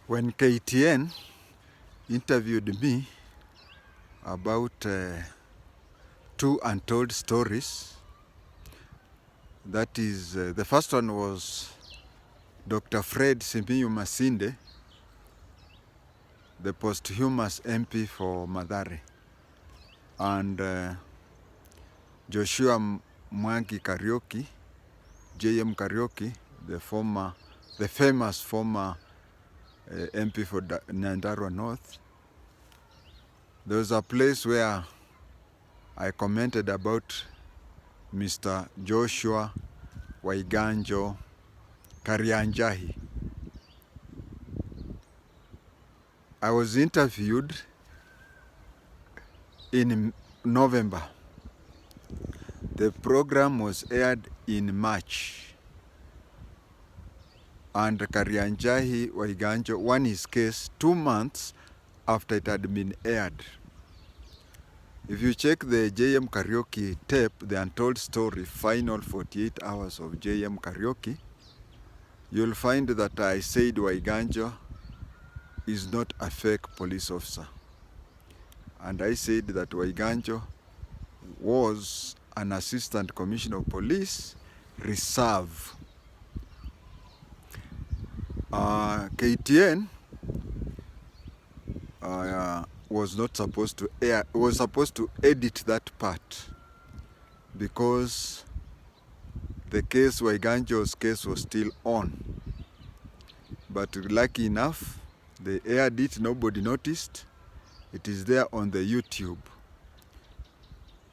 When KTN interviewed me about two untold stories, that is, the first one was Dr. Fred Simiyu Masinde, the posthumous MP for Mathare, and Joshua Mwangi Kariuki, JM Kariuki, the famous former MP for Nyandarua North. There was a place where I commented about Mr. Joshua WAIGANJO Karianjahi. I was interviewed in November. The program was aired in March. And Karianjahi WAIGANJO won his case 2 months after it had been aired. If you check the JM Kariuki tape, the untold story, final 48 hours of JM Kariuki, you'll find that I said WAIGANJO is not a fake police officer. And I said that WAIGANJO was an assistant commissioner of police, reserve. KTN was not supposed to air, was supposed to edit that part because the case, WAIGANJO's case, was still on. But lucky enough, they aired it, nobody noticed. It is there on the YouTube.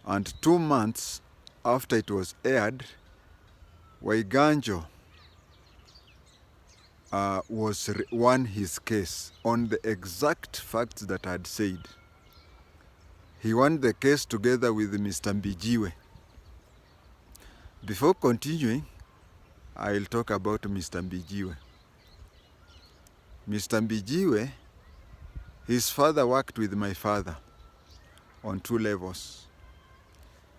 And 2 months after it was aired, WAIGANJO won his case on the exact facts that I had said. He won the case together with Mr. Bijiwe. Before continuing, I'll talk about Mr. Bijiwe. Mr. Bijiwe, his father worked with my father on 2 levels.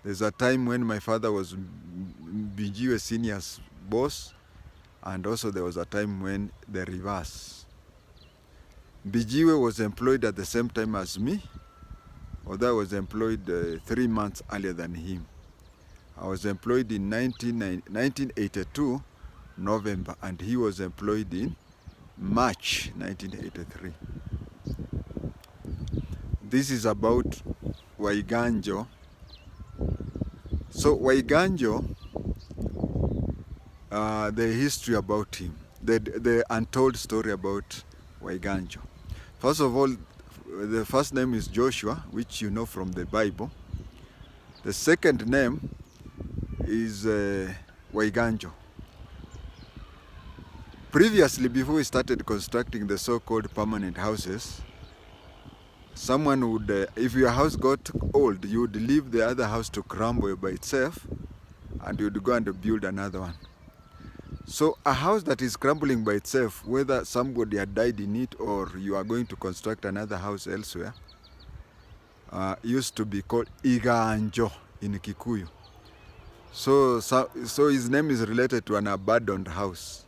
There's a time when my father was Bijiwe Senior's boss, and also there was a time when the reverse. Bijiwe was employed at the same time as me, although I was employed 3 months earlier than him. I was employed in 1982, November, and he was employed in March 1983. This is about WAIGANJO. So WAIGANJO, the history about him, the untold story about WAIGANJO. First of all, the first name is Joshua, which you know from the Bible. The second name is WAIGANJO. Previously, before we started constructing the so-called permanent houses, someone would, if your house got old, you would leave the other house to crumble by itself, and you would go and build another one. So a house that is crumbling by itself, whether somebody had died in it or you are going to construct another house elsewhere, used to be called Iganjo in Kikuyu. So his name is related to an abandoned house.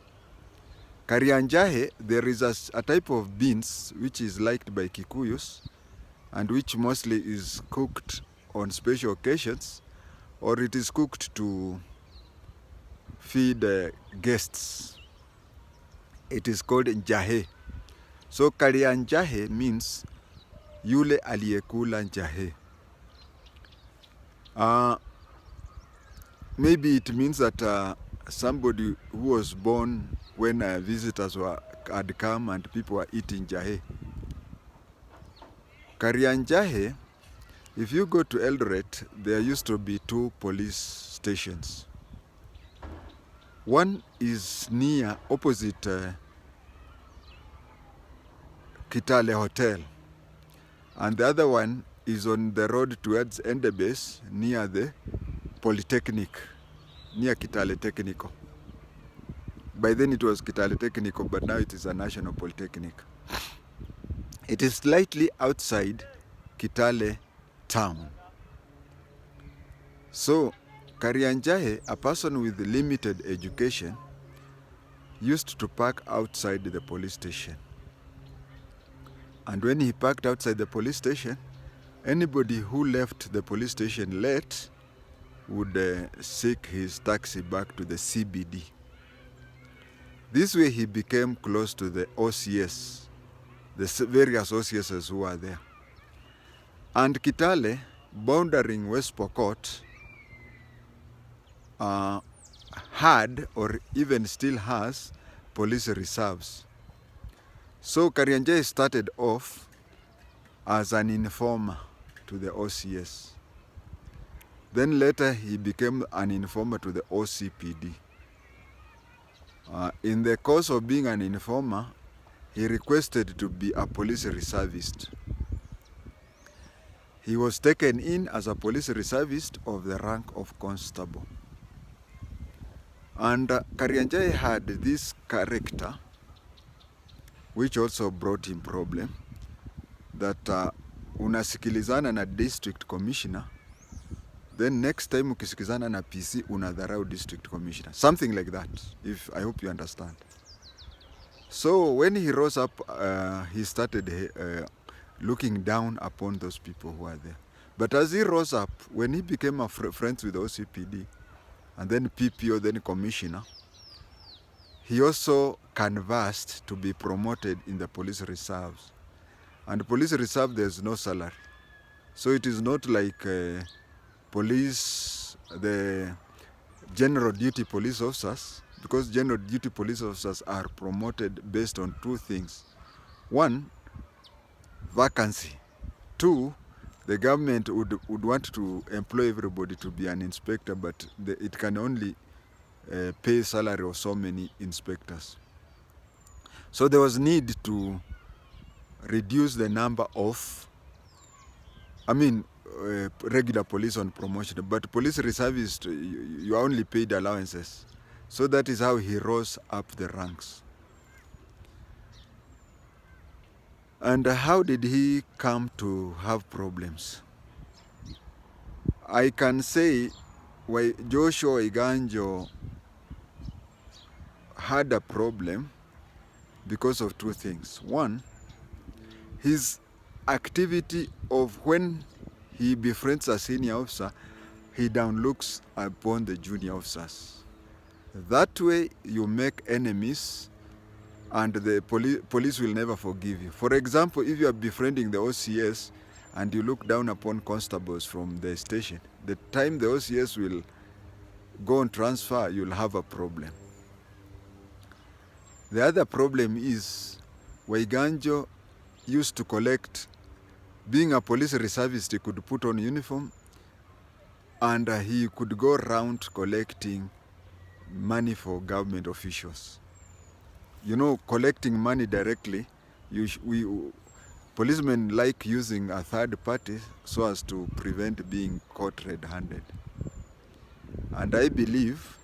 Karianjahe, there is a type of beans which is liked by Kikuyus and which mostly is cooked on special occasions, or it is cooked to feed guests. It is called njahe. So Karianjahe means yule aliyekula njahe. Maybe it means that somebody who was born when visitors had come and people were eating njahe. Karianjahe, if you go to Eldoret, there used to be 2 police stations. One is near, opposite Kitale Hotel, and the other one is on the road towards Endebess, near the Polytechnic, near Kitale Technical. By then it was Kitale Technical, but now it is a National Polytechnic. It is slightly outside Kitale town. So Karianjahe, a person with limited education, used to park outside the police station. And when he parked outside the police station, anybody who left the police station late would seek his taxi back to the CBD. This way he became close to the OCS, the various OCSs who are there. And Kitale, boundering West Pokot, had or even still has police reserves. So Karianjai started off as an informer to the OCS. Then later he became an informer to the OCPD. In the course of being an informer, he requested to be a police reservist. He was taken in as a police reservist of the rank of constable. And Karianjai had this character, which also brought him problem, that unasikilizana na district commissioner, then next time ukisikizana na PC unadharau district commissioner. Something like that, if I hope you understand. So when he rose up, he started looking down upon those people who are there. But as he rose up, when he became friends with OCPD, and then PPO, then commissioner, he also canvassed to be promoted in the police reserves. And police reserve, there's no salary. So it is not like police, the general duty police officers, because general duty police officers are promoted based on two things. One, vacancy. Two, the government would want to employ everybody to be an inspector, but it can only pay salary of so many inspectors. So there was need to reduce the number of, regular police on promotion, but police reservists, you are only paid allowances. So that is how he rose up the ranks. And how did he come to have problems? I can say Joshua WAIGANJO had a problem because of two things. One, his activity of when he befriends a senior officer, he downlooks upon the junior officers. That way you make enemies and the police will never forgive you. For example, if you are befriending the OCS and you look down upon constables from the station, the time the OCS will go on transfer, you'll have a problem. The other problem is WAIGANJO used to collect, being a police reservist, he could put on uniform and he could go around collecting money for government officials. You know, collecting money directly, policemen like using a third party so as to prevent being caught red-handed. And I believe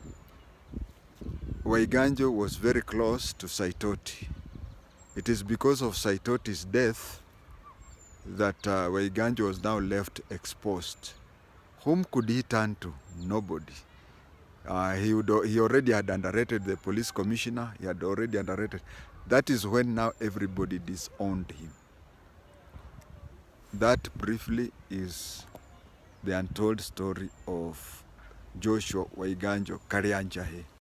WAIGANJO was very close to Saitoti. It is because of Saitoti's death that WAIGANJO was now left exposed. Whom could he turn to? Nobody. He already had underrated the police commissioner. He had already underrated. That is when now everybody disowned him. That briefly is the untold story of Joshua WAIGANJO Karianjai.